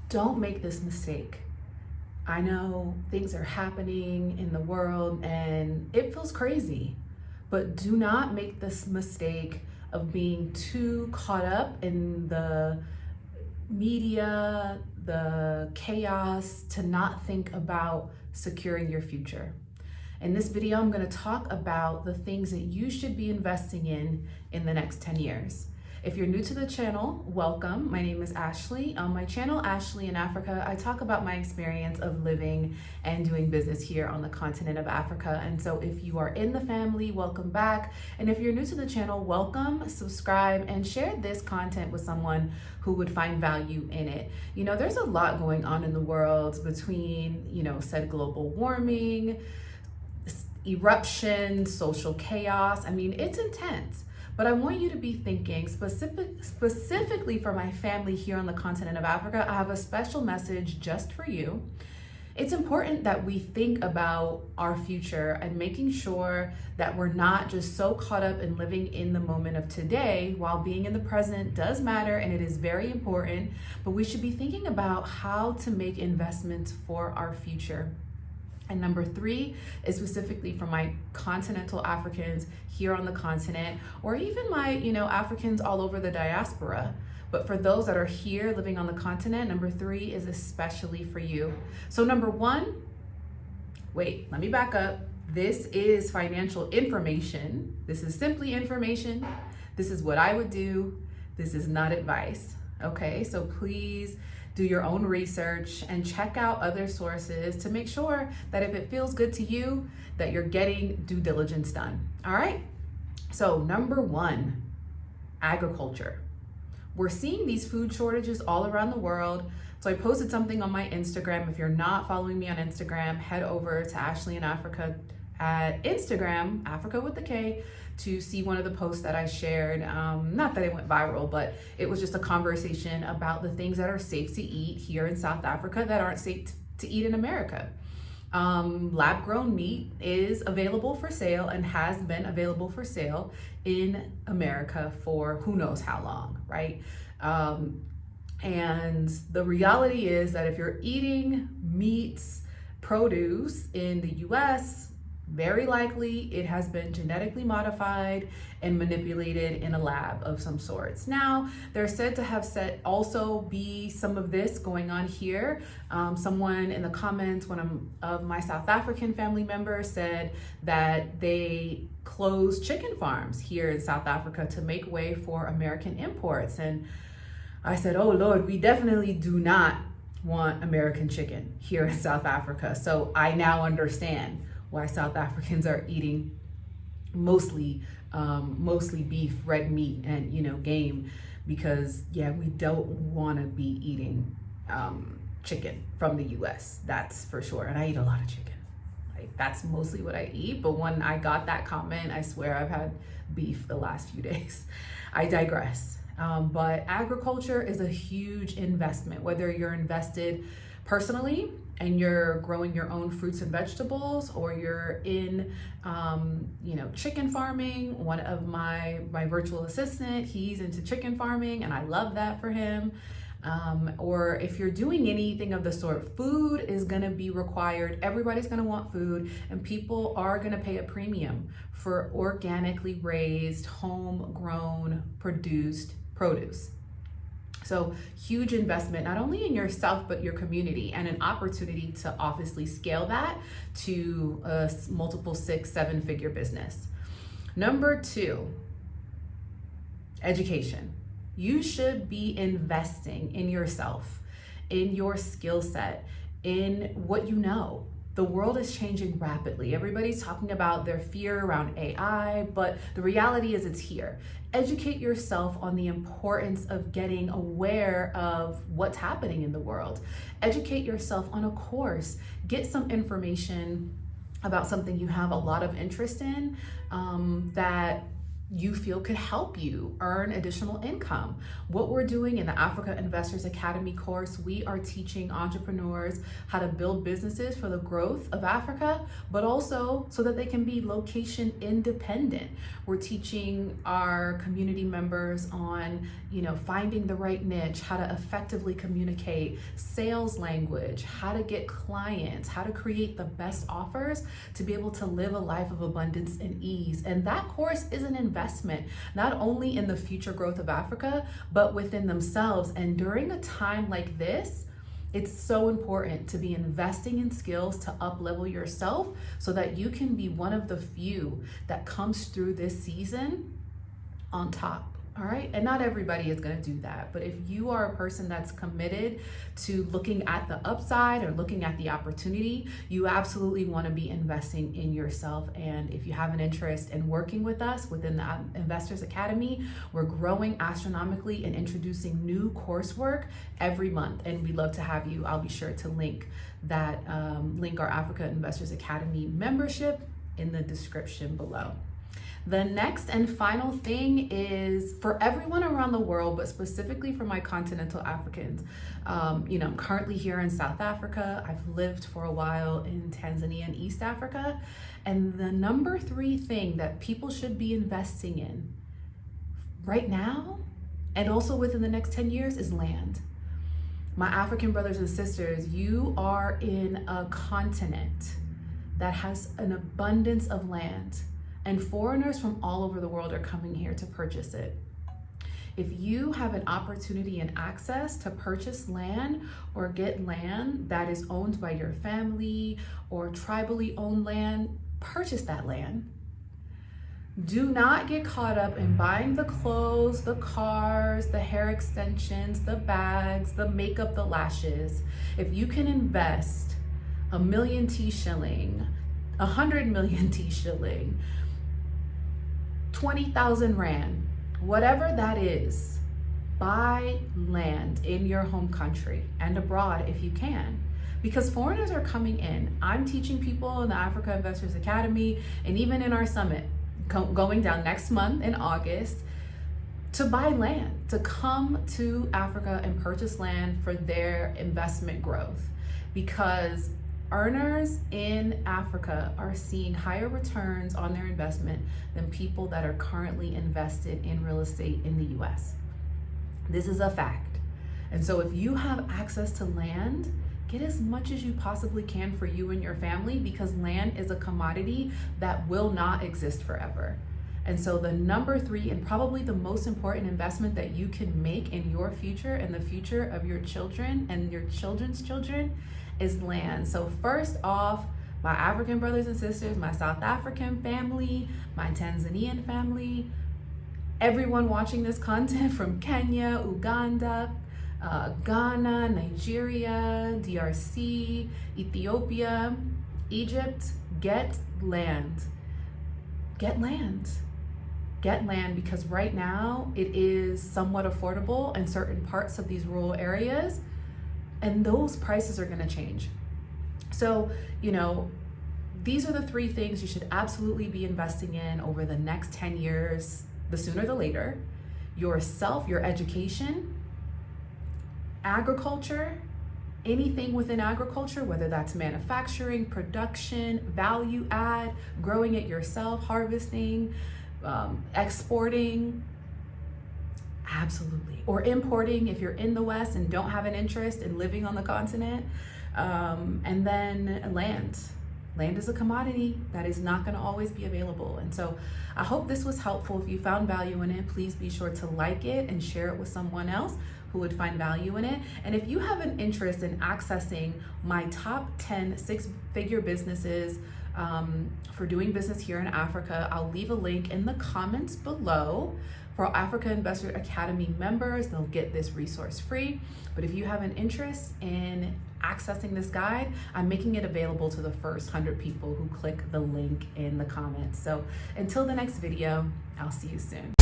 Don't make this mistake. I know things are happening in the world and it feels crazy, but do not make this mistake of being too caught up in the media, the chaos, to not think about securing your future. In this video, I'm going to talk about the things that you should be investing in the next 10 years. If you're new to the channel, welcome. My name is Ashley. On my channel, Ashley in Africa, I talk about my experience of living and doing business here on the continent of Africa. And so if you are in the family, welcome back. And if you're new to the channel, welcome, subscribe, and share this content with someone who would find value in it. You know, there's a lot going on in the world between, said global warming, eruptions, social chaos. I mean, it's intense. But I want you to be thinking specifically for my family here on the continent of Africa. I have a special message just for you. It's important that we think about our future and making sure that we're not just so caught up in living in the moment of today. While being in the present does matter and it is very important, but we should be thinking about how to make investments for our future. And number 3 is specifically for my continental Africans here on the continent, or even my, Africans all over the diaspora. But for those that are here living on the continent, number 3 is especially for you. So number 1, wait, let me back up. This is financial information. This is simply information. This is what I would do. This is not advice. Okay, so please do your own research and check out other sources to make sure that if it feels good to you, that you're getting due diligence done. All right. So number 1, agriculture. We're seeing these food shortages all around the world. So I posted something on my Instagram. If you're not following me on Instagram, head over to Ashley in Africa at Instagram, Africa with the K, to see one of the posts that I shared. Not that it went viral, but it was just a conversation about the things that are safe to eat here in South Africa that aren't safe to eat in America. Lab grown meat is available for sale and has been available for sale in America for who knows how long, right? And the reality is that if you're eating meats, produce in the US, very likely it has been genetically modified and manipulated in a lab of some sorts. Now, they're said to have also be some of this going on here. Someone in the comments, one of my South African family members, said that they closed chicken farms here in South Africa to make way for American imports. And I said, oh Lord, we definitely do not want American chicken here in South Africa. So I now understand why South Africans are eating mostly beef, red meat, and game, because we don't want to be eating chicken from the US, that's for sure. And I eat a lot of chicken. That's mostly what I eat. But when I got that comment, I swear I've had beef the last few days. I digress. But agriculture is a huge investment, whether you're invested personally and you're growing your own fruits and vegetables, or you're in, chicken farming. One of my virtual assistant, he's into chicken farming, and I love that for him. Or if you're doing anything of the sort, food is gonna be required. Everybody's gonna want food, and people are gonna pay a premium for organically raised, homegrown, produced produce. So huge investment, not only in yourself, but your community, and an opportunity to obviously scale that to a multiple 6-7 figure business. Number 2, education. You should be investing in yourself, in your skill set, in what you know. The world is changing rapidly. Everybody's talking about their fear around AI, but the reality is it's here. Educate yourself on the importance of getting aware of what's happening in the world. Educate yourself on a course. Get some information about something you have a lot of interest in, that you feel could help you earn additional income. What we're doing in the Africa Investors Academy course, we are teaching entrepreneurs how to build businesses for the growth of Africa, but also so that they can be location independent. We're teaching our community members on, finding the right niche, how to effectively communicate, sales language, how to get clients, how to create the best offers to be able to live a life of abundance and ease. And that course is an investment, not only in the future growth of Africa, but within themselves. And during a time like this, it's so important to be investing in skills to up-level yourself so that you can be one of the few that comes through this season on top. All right. And not everybody is going to do that. But if you are a person that's committed to looking at the upside or looking at the opportunity, you absolutely want to be investing in yourself. And if you have an interest in working with us within the Investors Academy, we're growing astronomically and introducing new coursework every month. And we'd love to have you. I'll be sure to link our Africa Investors Academy membership in the description below. The next and final thing is for everyone around the world, but specifically for my continental Africans. I'm currently here in South Africa. I've lived for a while in Tanzania and East Africa. And the number 3 thing that people should be investing in right now, and also within the next 10 years, is land. My African brothers and sisters, you are in a continent that has an abundance of land. And foreigners from all over the world are coming here to purchase it. If you have an opportunity and access to purchase land or get land that is owned by your family or tribally owned land, purchase that land. Do not get caught up in buying the clothes, the cars, the hair extensions, the bags, the makeup, the lashes. If you can invest 1 million T shilling, 100 million T shilling, 20,000 Rand, whatever that is, buy land in your home country and abroad if you can, because foreigners are coming in. I'm teaching people in the Africa Investors Academy and even in our summit going down next month in August to buy land, to come to Africa and purchase land for their investment growth, because earners in Africa are seeing higher returns on their investment than people that are currently invested in real estate in the US. This is a fact. And so if you have access to land, get as much as you possibly can for you and your family, because land is a commodity that will not exist forever. And so the number 3 and probably the most important investment that you can make in your future and the future of your children and your children's children is land. So first off, my African brothers and sisters, my South African family, my Tanzanian family, everyone watching this content from Kenya, Uganda, Ghana, Nigeria, DRC, Ethiopia, Egypt, get land. Get land. Get land, because right now it is somewhat affordable in certain parts of these rural areas, and those prices are going to change. So, these are the 3 things you should absolutely be investing in over the next 10 years, the sooner the later. Yourself, your education, agriculture, anything within agriculture, whether that's manufacturing, production, value add, growing it yourself, harvesting, exporting, absolutely, or importing if you're in the West and don't have an interest in living on the continent. And then land is a commodity that is not going to always be available. And so I hope this was helpful. If you found value in it, please be sure to like it and share it with someone else who would find value in it. And if you have an interest in accessing my top 10 6-figure businesses for doing business here in Africa, I'll leave a link in the comments below. For Africa Investor Academy members, they'll get this resource free. But if you have an interest in accessing this guide, I'm making it available to the first 100 people who click the link in the comments. So until the next video, I'll see you soon.